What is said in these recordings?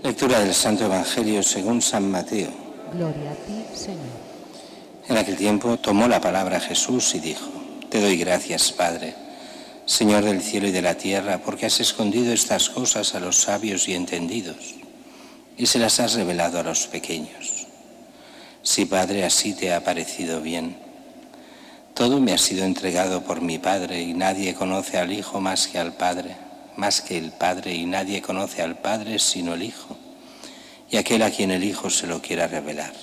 Lectura del Santo Evangelio según San Mateo. Gloria a ti, Señor. En aquel tiempo tomó la palabra Jesús y dijo: Te doy gracias, Padre, Señor del cielo y de la tierra, porque has escondido estas cosas a los sabios y entendidos, y se las has revelado a los pequeños. Sí, Padre, así te ha parecido bien. Todo me ha sido entregado por mi Padre, y nadie conoce al Hijo más que el Padre, y nadie conoce al Padre sino el Hijo, y aquel a quien el Hijo se lo quiera revelar.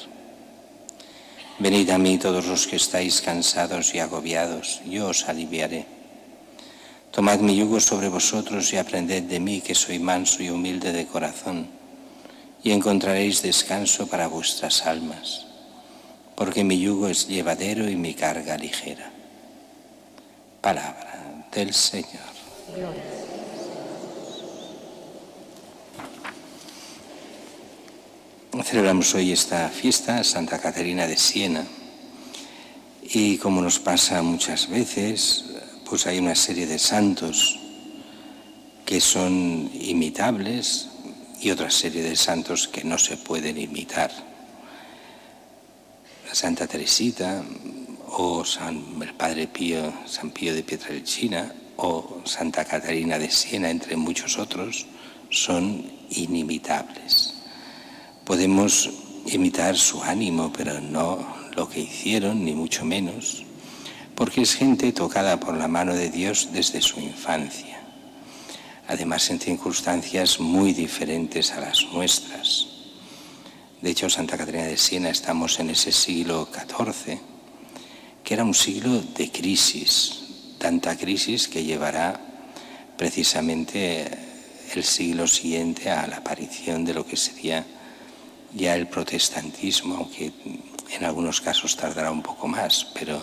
Venid a mí todos los que estáis cansados y agobiados, yo os aliviaré. Tomad mi yugo sobre vosotros y aprended de mí, que soy manso y humilde de corazón, y encontraréis descanso para vuestras almas, porque mi yugo es llevadero y mi carga ligera. Palabra del Señor. Gloria. Celebramos hoy esta fiesta, Santa Caterina de Siena, y como nos pasa muchas veces, pues hay una serie de santos que son imitables y otra serie de santos que no se pueden imitar. Santa Teresita o el Padre Pío, San Pío de Pietrelcina o Santa Caterina de Siena, entre muchos otros, son inimitables. Podemos imitar su ánimo, pero no lo que hicieron, ni mucho menos, porque es gente tocada por la mano de Dios desde su infancia, además en circunstancias muy diferentes a las nuestras. De hecho, Santa Caterina de Siena, estamos en ese siglo XIV, que era un siglo de crisis, tanta crisis que llevará precisamente el siglo siguiente a la aparición de lo que sería ya el protestantismo, aunque en algunos casos tardará un poco más, pero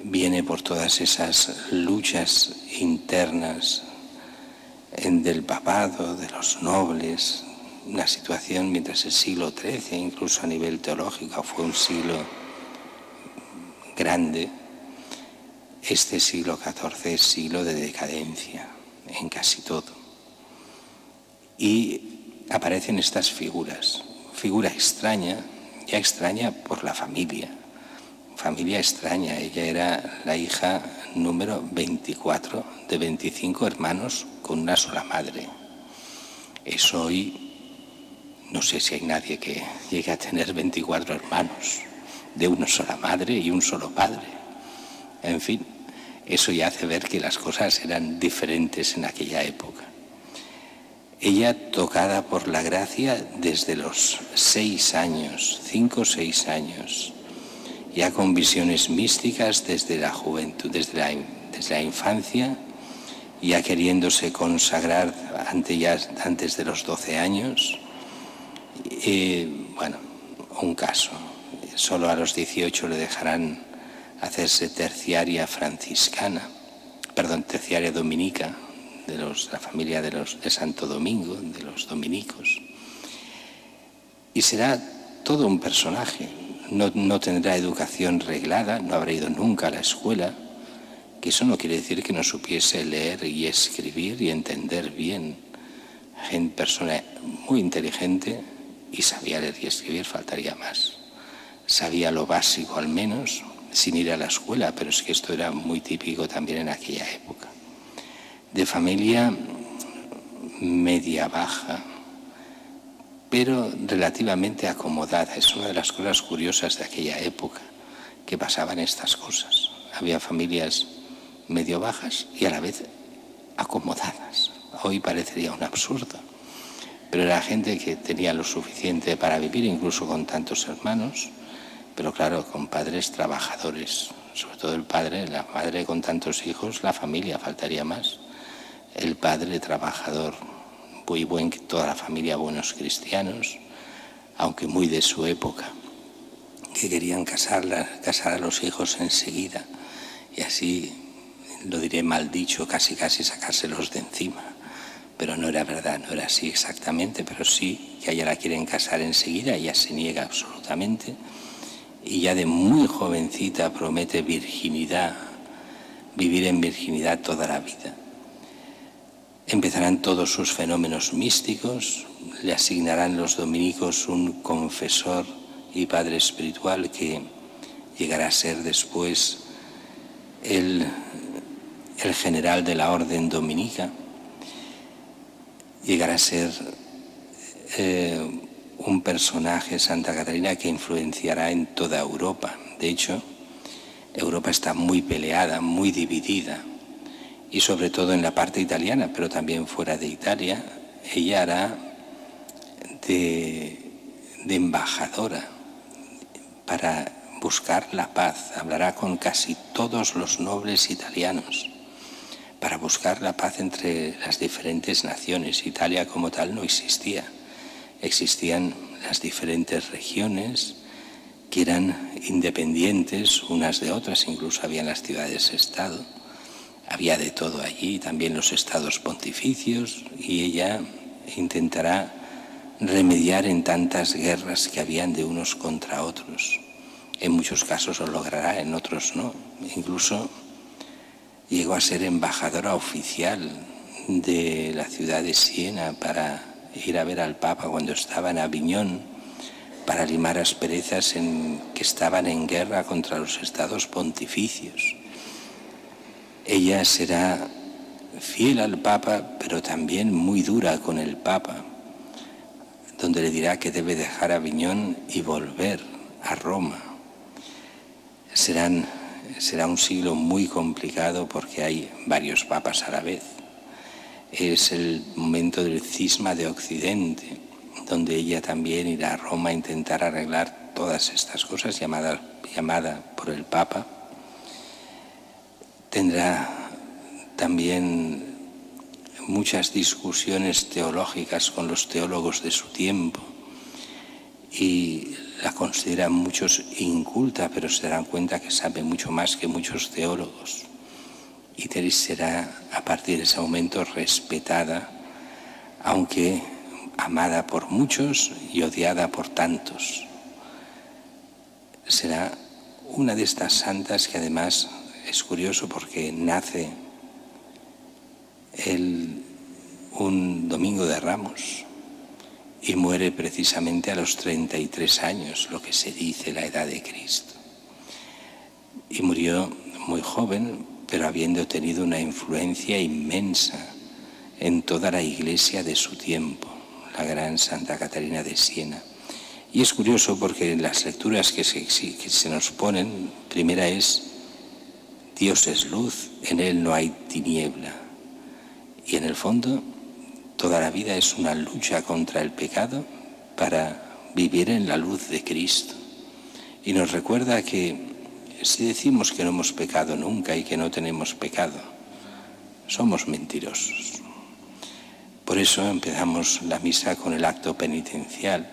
viene por todas esas luchas internas del papado, de los nobles, una situación mientras el siglo XIII, incluso a nivel teológico, fue un siglo grande. Este siglo XIV es siglo de decadencia en casi todo. Y aparecen estas figuras, figura extraña, ya extraña por la familia extraña. Ella era la hija número 24 de 25 hermanos con una sola madre. Eso hoy, no sé si hay nadie que llegue a tener 24 hermanos de una sola madre y un solo padre. En fin, eso ya hace ver que las cosas eran diferentes en aquella época. Ella, tocada por la gracia desde los 6 años, 5 o 6 años, ya con visiones místicas desde la juventud, desde la infancia, ya queriéndose consagrar antes de los 12 años. Bueno, un caso. Solo a los 18 le dejarán hacerse terciaria dominica, de la familia de Santo Domingo, de los dominicos. Y será todo un personaje. No tendrá educación reglada, no habrá ido nunca a la escuela, que eso no quiere decir que no supiese leer y escribir y entender bien. Persona muy inteligente y sabía leer y escribir, faltaría más. Sabía lo básico al menos, sin ir a la escuela, pero es que esto era muy típico también en aquella época. De familia media baja, pero relativamente acomodada. Es una de las cosas curiosas de aquella época, que pasaban estas cosas. Había familias medio bajas y a la vez acomodadas. Hoy parecería un absurdo, pero era gente que tenía lo suficiente para vivir, incluso con tantos hermanos, pero claro, con padres trabajadores, sobre todo el padre, la madre con tantos hijos, la familia, faltaría más. El padre trabajador, muy buen, toda la familia buenos cristianos, aunque muy de su época, que querían casar a los hijos enseguida y así, lo diré mal dicho, casi sacárselos de encima. Pero no era verdad, no era así exactamente, pero sí que a ella la quieren casar enseguida, ella se niega absolutamente y ya de muy jovencita promete virginidad, vivir en virginidad toda la vida. Empezarán todos sus fenómenos místicos, le asignarán los dominicos un confesor y padre espiritual que llegará a ser después el general de la orden dominica, llegará a ser un personaje, Santa Catarina, que influenciará en toda Europa. De hecho, Europa está muy peleada, muy dividida, y sobre todo en la parte italiana, pero también fuera de Italia. Ella hará de embajadora para buscar la paz. Hablará con casi todos los nobles italianos para buscar la paz entre las diferentes naciones. Italia como tal no existía. Existían las diferentes regiones que eran independientes unas de otras, incluso había las ciudades-estado. Había de todo allí, también los estados pontificios, y ella intentará remediar en tantas guerras que habían de unos contra otros. En muchos casos lo logrará, en otros no. Incluso llegó a ser embajadora oficial de la ciudad de Siena para ir a ver al Papa cuando estaba en Aviñón, para limar asperezas que estaban en guerra contra los estados pontificios. Ella será fiel al Papa, pero también muy dura con el Papa, donde le dirá que debe dejar Aviñón y volver a Roma. Será un siglo muy complicado porque hay varios papas a la vez. Es el momento del cisma de Occidente, donde ella también irá a Roma a intentar arreglar todas estas cosas, llamada por el Papa. Tendrá también muchas discusiones teológicas con los teólogos de su tiempo y la consideran muchos inculta, pero se darán cuenta que sabe mucho más que muchos teólogos. Y Teres será a partir de ese momento respetada, aunque amada por muchos y odiada por tantos. Será una de estas santas que además es curioso porque nace un domingo de Ramos y muere precisamente a los 33 años, lo que se dice la edad de Cristo. Y murió muy joven, pero habiendo tenido una influencia inmensa en toda la iglesia de su tiempo, la gran Santa Catarina de Siena. Y es curioso porque las lecturas que se nos ponen, primera es: Dios es luz, en Él no hay tiniebla. Y en el fondo, toda la vida es una lucha contra el pecado para vivir en la luz de Cristo. Y nos recuerda que si decimos que no hemos pecado nunca y que no tenemos pecado, somos mentirosos. Por eso empezamos la misa con el acto penitencial,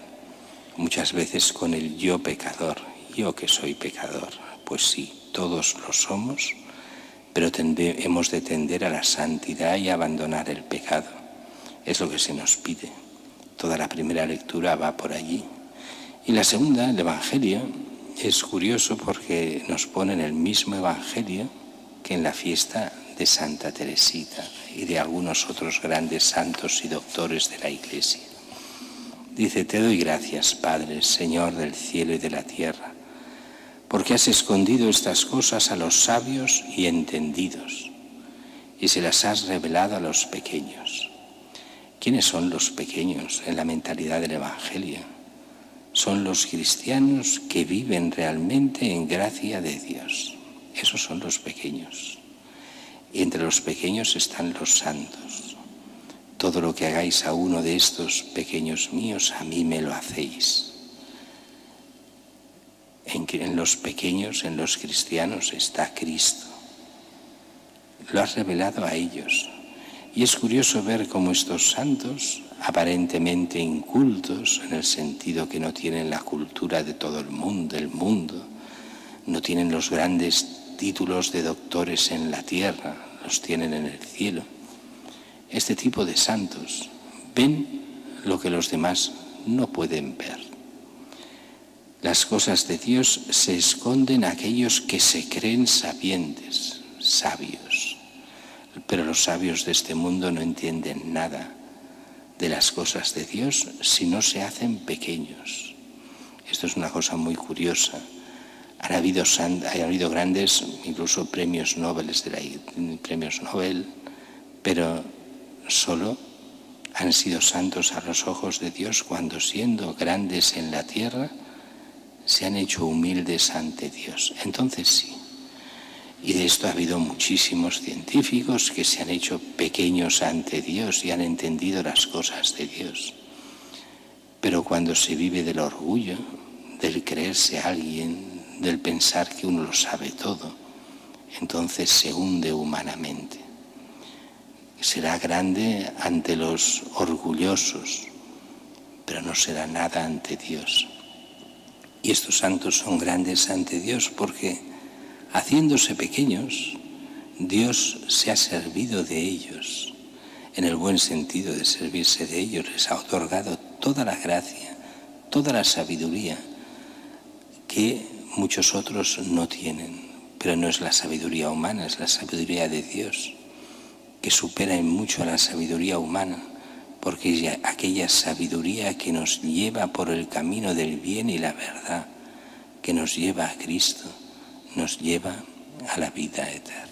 muchas veces con el yo pecador, yo que soy pecador. Pues sí, todos lo somos, pero hemos de tender a la santidad y a abandonar el pecado. Es lo que se nos pide. Toda la primera lectura va por allí. Y la segunda, el Evangelio, es curioso porque nos pone en el mismo Evangelio que en la fiesta de Santa Teresita y de algunos otros grandes santos y doctores de la Iglesia. Dice: te doy gracias, Padre, Señor del cielo y de la tierra, porque has escondido estas cosas a los sabios y entendidos y se las has revelado a los pequeños. ¿Quiénes son los pequeños en la mentalidad del Evangelio? Son los cristianos que viven realmente en gracia de Dios. Esos son los pequeños. Y entre los pequeños están los santos. Todo lo que hagáis a uno de estos pequeños míos, a mí me lo hacéis. En los pequeños, en los cristianos, está Cristo. Lo has revelado a ellos. Y es curioso ver cómo estos santos, aparentemente incultos, en el sentido que no tienen la cultura de todo el mundo, no tienen los grandes títulos de doctores en la tierra, los tienen en el cielo. Este tipo de santos ven lo que los demás no pueden ver. Las cosas de Dios se esconden a aquellos que se creen sabientes, sabios. pero los sabios de este mundo no entienden nada de las cosas de Dios si no se hacen pequeños. Esto es una cosa muy curiosa. Ha habido grandes, incluso premios Nobel, pero solo han sido santos a los ojos de Dios cuando, siendo grandes en la tierra, se han hecho humildes ante Dios. Entonces sí. Y de esto ha habido muchísimos científicos que se han hecho pequeños ante Dios y han entendido las cosas de Dios. Pero cuando se vive del orgullo, del creerse alguien, del pensar que uno lo sabe todo, entonces se hunde humanamente. Será grande ante los orgullosos, pero no será nada ante Dios. Y estos santos son grandes ante Dios porque, haciéndose pequeños, Dios se ha servido de ellos, en el buen sentido de servirse de ellos. Les ha otorgado toda la gracia, toda la sabiduría que muchos otros no tienen. Pero no es la sabiduría humana, es la sabiduría de Dios, que supera en mucho a la sabiduría humana, porque es aquella sabiduría que nos lleva por el camino del bien y la verdad, que nos lleva a Cristo, nos lleva a la vida eterna.